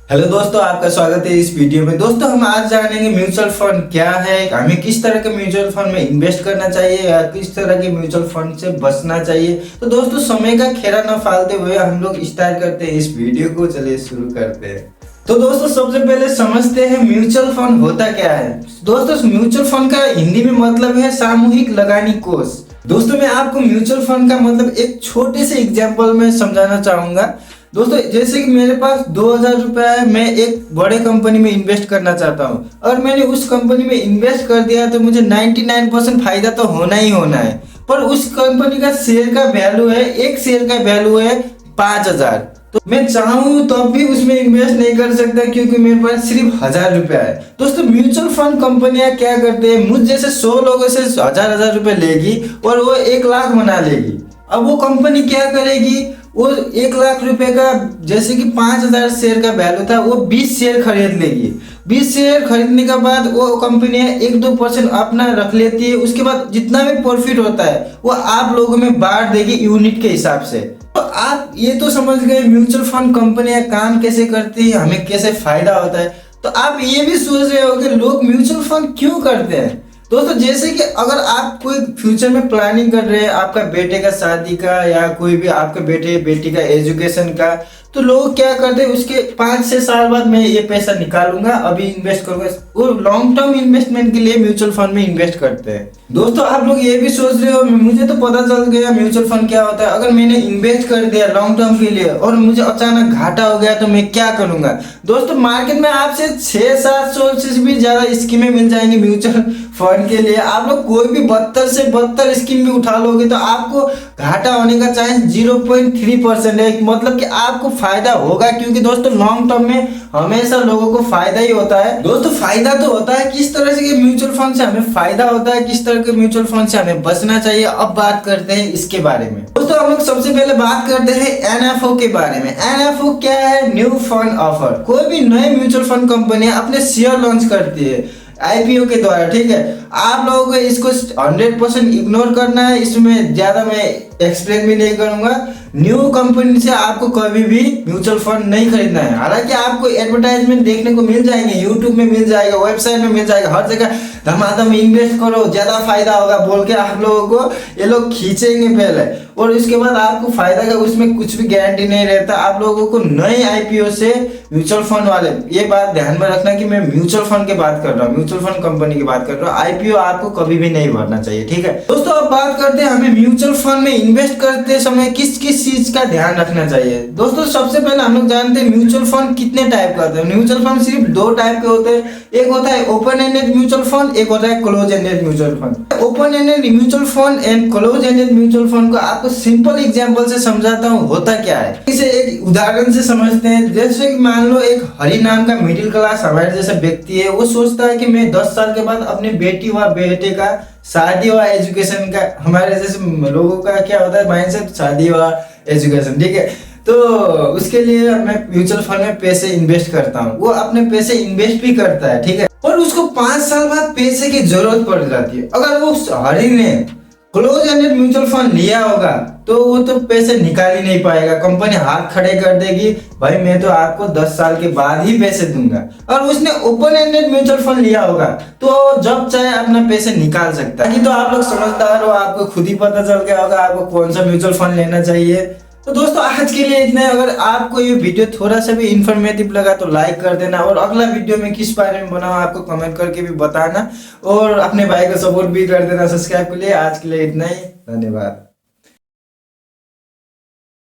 Hello दोस्तों, आपका स्वागत है इस वीडियो में। दोस्तों हम आज जानेंगे म्यूचुअल फंड क्या है, हमें किस तरह के म्यूचुअल फंड में इन्वेस्ट करना चाहिए या किस तरह के म्यूचुअल फंड से बचना चाहिए। तो दोस्तों समय का खेरा न फालते हुए हम लोग स्टार्ट करते हैं इस वीडियो को। चलिए शुरू करते हैं। तो दोस्तों सबसे पहले समझते हैं म्यूचुअल फंड होता क्या है। दोस्तों म्यूचुअल फंड का हिंदी में मतलब है सामूहिक लगानी कोष। दोस्तों मैं आपको म्यूचुअल फंड का मतलब एक छोटे से एग्जांपल में समझाना चाहूंगा। दोस्तों जैसे कि मेरे पास 2000 रुपये है, मैं एक बड़े कंपनी में इन्वेस्ट करना चाहता हूँ और मैंने उस कंपनी में इन्वेस्ट कर दिया तो मुझे 99% फायदा तो होना ही होना है। पर उस कंपनी का शेयर का वैल्यू है, एक शेयर का वैल्यू है 5000। तो मैं चाहूँ तो भी उसमें इन्वेस्ट नहीं कर सकता क्योंकि मेरे पास सिर्फ 1000 रुपया है। दोस्तों म्यूचुअल फंड कंपनियां क्या करते हैं, मुझ जैसे 100 लोगों से 1000 रुपये लेगी और वो 1 लाख बना लेगी। अब वो कंपनी क्या करेगी, वो 1 लाख रुपए का जैसे कि 5000 शेयर का वैल्यू था, वो 20 शेयर खरीद लेगी। 20 शेयर खरीदने के बाद वो कंपनी 1-2% अपना रख लेती है। उसके बाद जितना भी प्रॉफिट होता है वो आप लोगों में बांट देगी यूनिट के हिसाब से। तो आप ये तो समझ गए म्यूचुअल फंड कंपनियां काम कैसे करती है, हमें कैसे फायदा होता है। तो आप ये भी सोच रहे हो कि लोग म्यूचुअल फंड क्यों करते हैं। दोस्तों जैसे कि अगर आप कोई फ्यूचर में प्लानिंग कर रहे हैं, आपका बेटे का शादी का या कोई भी आपके बेटे बेटी का एजुकेशन का, तो लोग क्या करते हैं उसके 5-6 साल बाद मैं ये पैसा निकालूंगा, अभी इन्वेस्ट करूंगा। वो लॉन्ग टर्म इन्वेस्टमेंट के लिए म्यूचुअल फंड में इन्वेस्ट करते हैं। दोस्तों आप लोग ये भी सोच रहे हो मुझे तो पता चल गया म्यूचुअल फंड क्या होता है, अगर मैंने इन्वेस्ट कर दिया लॉन्ग टर्म के लिए और मुझे अचानक घाटा हो गया तो मैं क्या करूंगा। दोस्तों मार्केट में आपसे 600-700 से भी ज्यादा स्कीमें मिल जाएंगी म्यूचुअल फंड के लिए। आप लोग कोई भी 72 से 72 स्कीम भी उठा लोगे तो आपको घाटा होने का चांस 0.3% है, मतलब कि आपको फायदा होगा क्योंकि दोस्तों लॉन्ग टर्म में हमेशा लोगों को फायदा ही होता है। दोस्तों फायदा तो होता है, किस तरह से म्यूचुअल फंड से हमें फायदा होता है, किस तरह के म्यूचुअल फंड से हमें बचना चाहिए, अब बात करते हैं इसके बारे में। दोस्तों हम लोग सबसे पहले बात करते हैं एनएफओ के बारे में। एनएफओ क्या है, न्यू फंड ऑफर। कोई भी नए म्यूचुअल फंड कंपनियां अपने शेयर लॉन्च करती है आईपीओ के द्वारा, ठीक है। आप लोगों को इसको 100% इग्नोर करना है, इसमें ज्यादा मैं एक्सप्लेन भी नहीं करूंगा। न्यू कंपनी से आपको कभी भी म्यूचुअल फंड नहीं खरीदना है। हालांकि आपको एडवर्टाइजमेंट देखने को मिल जाएंगे, यूट्यूब में मिल जाएगा, वेबसाइट में मिल जाएगा, हर जगह धमाधम इन्वेस्ट करो ज्यादा फायदा होगा बोल के आप लोगों को ये लोग खींचेंगे पहले और इसके बाद आपको फायदा का उसमें कुछ भी गारंटी नहीं रहता। आप लोगों को नए आईपीओ से म्यूचुअल फंड वाले, ये बात ध्यान में रखना कि मैं म्यूचुअल फंड की बात कर रहा हूँ, म्यूचुअल फंड कंपनी की बात कर रहा हूँ। आईपीओ आपको कभी भी नहीं भरना चाहिए, ठीक है। दोस्तों अब बात करते हैं हमें म्यूचुअल फंड में इन्वेस्ट करते समय किस किस चीज का ध्यान रखना चाहिए। दोस्तों सबसे पहले हम लोग जानते हैं म्यूचुअल फंड कितने टाइप का होता है। म्यूचुअल फंड सिर्फ 2 टाइप के होते हैं, एक होता है ओपन एंडेड म्यूचुअल फंड, एक होता है close ended mutual fund. Open ended mutual fund and close ended mutual fund को आपको सिंपल एग्जांपल से समझाता हूँ होता क्या है। इसे एक उदाहरण से समझते हैं। जैसे कि मान लो एक हरि नाम का मिडिल क्लास हमारे जैसा व्यक्ति है, वो सोचता है कि मैं 10 साल के बाद अपने बेटी व बेटे का शादी व एजुकेशन का, हमारे जैसे लोगों का क्या होता है माइंडसेट, शादी व एजुकेशन, ठीक है। तो उसके लिए मैं म्यूचुअल फंड में पैसे इन्वेस्ट करता हूँ, वो अपने पैसे इन्वेस्ट भी करता है, ठीक है। और उसको 5 साल बाद पैसे की जरूरत पड़ जाती है। अगर वो हरि ने क्लोज एंडेड म्यूचुअल फंड लिया होगा तो वो तो पैसे निकाल ही नहीं पाएगा, कंपनी हाथ खड़े कर देगी, भाई मैं तो आपको 10 साल के बाद ही पैसे दूंगा। और उसने ओपन एंडेड म्यूचुअल फंड लिया होगा तो जब चाहे अपना पैसे निकाल सकता है। तो आप लोग समझदार हो, आपको खुद ही पता चल गया होगा आपको कौन सा म्यूचुअल फंड लेना चाहिए। तो दोस्तों आज के लिए इतना है। अगर आपको ये वीडियो थोड़ा सा भी इंफॉर्मेटिव लगा तो लाइक कर देना और अगला वीडियो में किस बारे में बनाऊं आपको कमेंट करके भी बताना और अपने भाई को सपोर्ट भी कर देना सब्सक्राइब के लिए। आज के लिए इतना ही, धन्यवाद।